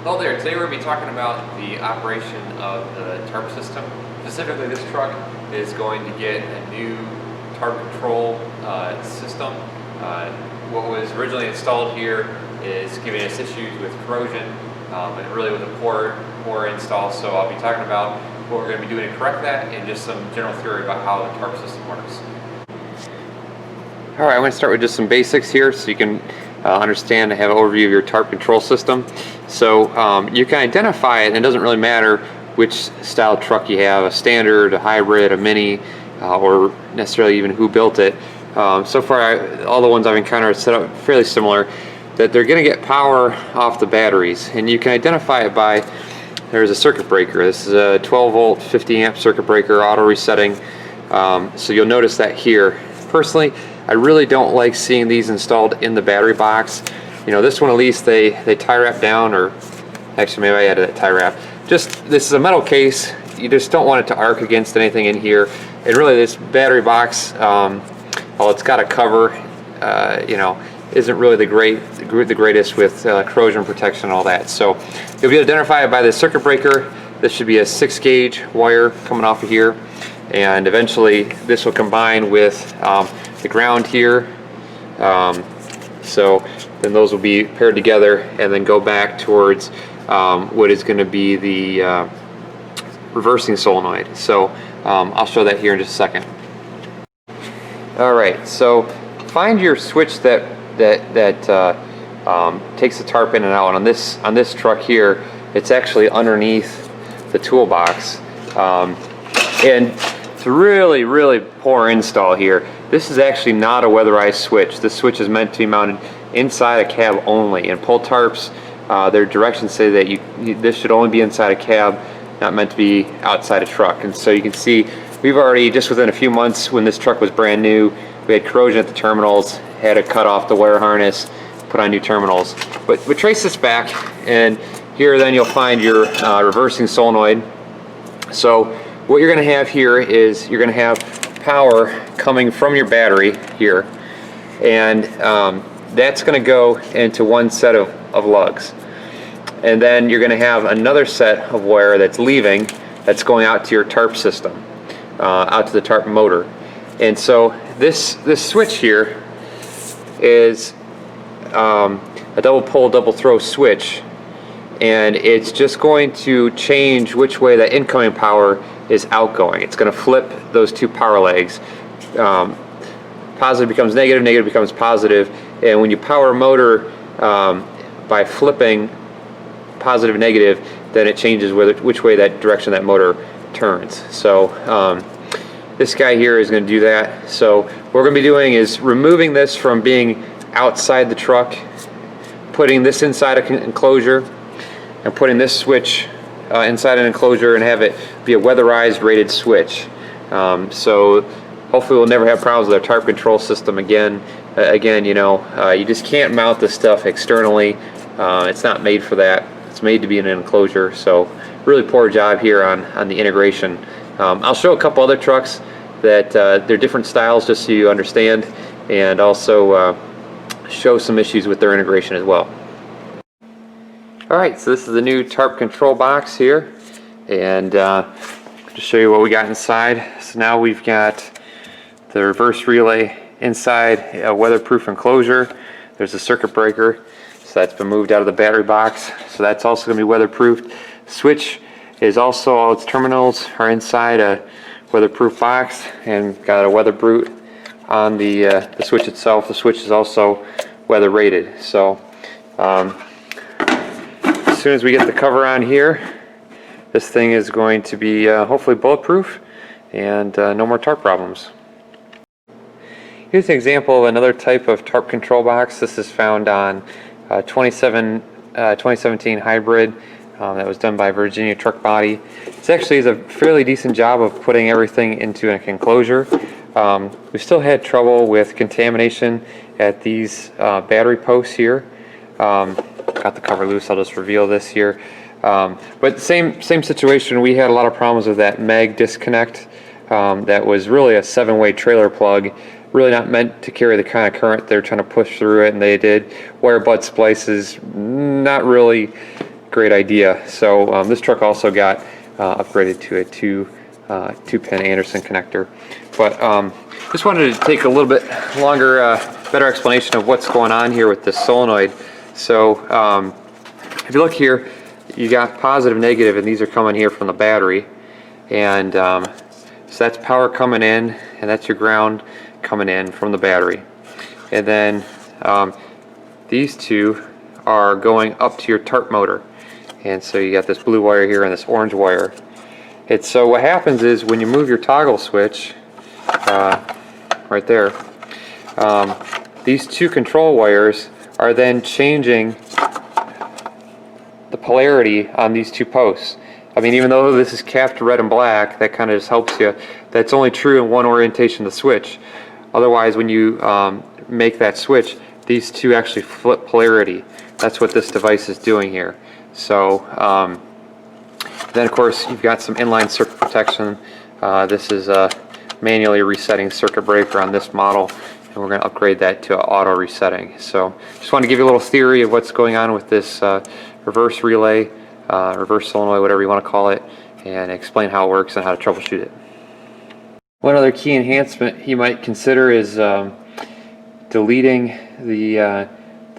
Hello there, today we're going to be talking about the operation of the Tarp system. Specifically, this truck is going to get a new Tarp control system. What was originally installed here is giving us issues with corrosion and really with a poor install. So I'll be talking about what we're going to be doing to correct that and just some general theory about how the Tarp system works. Alright, I'm going to start with just some basics here so you can understand and have an overview of your Tarp control system. So you can identify it, and it doesn't really matter which style truck you have, a standard, a hybrid, a mini, or necessarily even who built it. So far, all the ones I've encountered are set up fairly similar, that they're going to get power off the batteries. And you can identify it by, there's a circuit breaker. This is a 12 volt, 50 amp circuit breaker, auto resetting. So you'll notice that here. Personally, I really don't like seeing these installed in the battery box. You know, this one at least they tie wrap down, or actually maybe I added that tie wrap. Just, this is a metal case. You just don't want it to arc against anything in here. And really this battery box, while it's got a cover, you know, isn't really the greatest with corrosion protection and all that. So you'll be able to identify it by the circuit breaker. This should be a 6-gauge wire coming off of here. And eventually this will combine with the ground here. So then those will be paired together and then go back towards what is going to be the reversing solenoid. So I'll show that here in just a second. Alright, so find your switch that takes the tarp in and out. And on this truck here, it's actually underneath the toolbox. And it's a really poor install here. This is actually not a weatherized switch. This switch is meant to be mounted inside a cab only. And pull tarps, their directions say that this should only be inside a cab, not meant to be outside a truck. And so you can see we've already, just within a few months when this truck was brand new, we had corrosion at the terminals, had to cut off the wire harness, put on new terminals. But we trace this back, and here then you'll find your reversing solenoid. So what you're going to have here is you're going to have power coming from your battery here, and that's going to go into one set of lugs. And then you're going to have another set of wire that's leaving, that's going out to your Tarp system, out to the Tarp motor. And so this switch here is a double pull, double throw switch, and it's just going to change which way that incoming power is outgoing. It's going to flip those two power legs. Positive becomes negative, negative becomes positive, and when you power a motor by flipping positive negative, then it changes which way that direction that motor turns. So this guy here is going to do that. So what we're going to be doing is removing this from being outside the truck, putting this inside an enclosure, and putting this switch inside an enclosure and have it be a weatherized rated switch. So hopefully we'll never have problems with our Tarp control system again. You know, you just can't mount this stuff externally. It's not made for that. It's made to be in an enclosure. So really poor job here on the integration. I'll show a couple other trucks that they're different styles just so you understand, and also show some issues with their integration as well. Alright, so this is the new Tarp control box here, and to show you what we got inside. So now we've got the reverse relay inside a weatherproof enclosure. There's a circuit breaker, so that's been moved out of the battery box, so that's also going to be weatherproofed. Switch is also, all its terminals are inside a weatherproof box, and got a weather brute on the switch itself. The switch is also weather rated. So as soon as we get the cover on here, this thing is going to be hopefully bulletproof and no more Tarp problems. Here's an example of another type of Tarp control box. This is found on 2017 hybrid that was done by Virginia Truck Body. It actually is a fairly decent job of putting everything into an enclosure. We still had trouble with contamination at these battery posts here. Got the cover loose, I'll just reveal this here. But same situation, we had a lot of problems with that mag disconnect. That was really a 7-way trailer plug, really not meant to carry the kind of current they're trying to push through it, and they did. Wire butt splices, not really great idea. So this truck also got upgraded to a two-pin Anderson connector. But just wanted to take a little bit longer, better explanation of what's going on here with this solenoid. So if you look here, you got positive, negative, and these are coming here from the battery. And so that's power coming in, and that's your ground coming in from the battery. And then these two are going up to your Tarp motor. And so you got this blue wire here and this orange wire. And so what happens is when you move your toggle switch, right there, these two control wires are then changing the polarity on these two posts. I mean, even though this is capped red and black, that kind of just helps you. That's only true in one orientation of the switch. Otherwise, when you make that switch, these two actually flip polarity. That's what this device is doing here. So then of course you've got some inline circuit protection. This is a manually resetting circuit breaker on this model, and we're going to upgrade that to auto resetting. So just want to give you a little theory of what's going on with this reverse relay, reverse solenoid, whatever you want to call it, and explain how it works and how to troubleshoot it. One other key enhancement you might consider is deleting the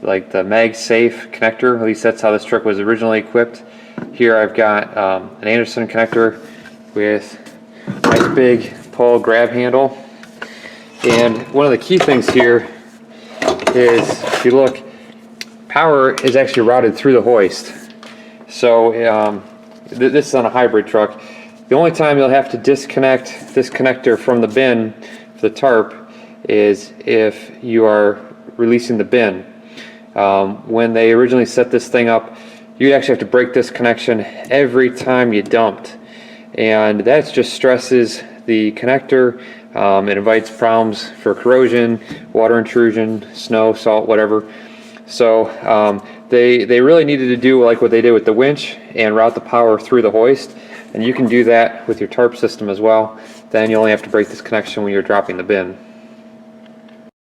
like the MagSafe connector. At least that's how this truck was originally equipped. Here I've got an Anderson connector with a nice big pull grab handle. And one of the key things here is, if you look, power is actually routed through the hoist. So this is on a hybrid truck. The only time you'll have to disconnect this connector from the bin for the Tarp is if you are releasing the bin. When they originally set this thing up, you actually have to break this connection every time you dumped, and that just stresses the connector. It invites problems for corrosion, water intrusion, snow, salt, whatever. So they really needed to do like what they did with the winch and route the power through the hoist, and you can do that with your Tarp system as well. Then you only have to break this connection when you're dropping the bin.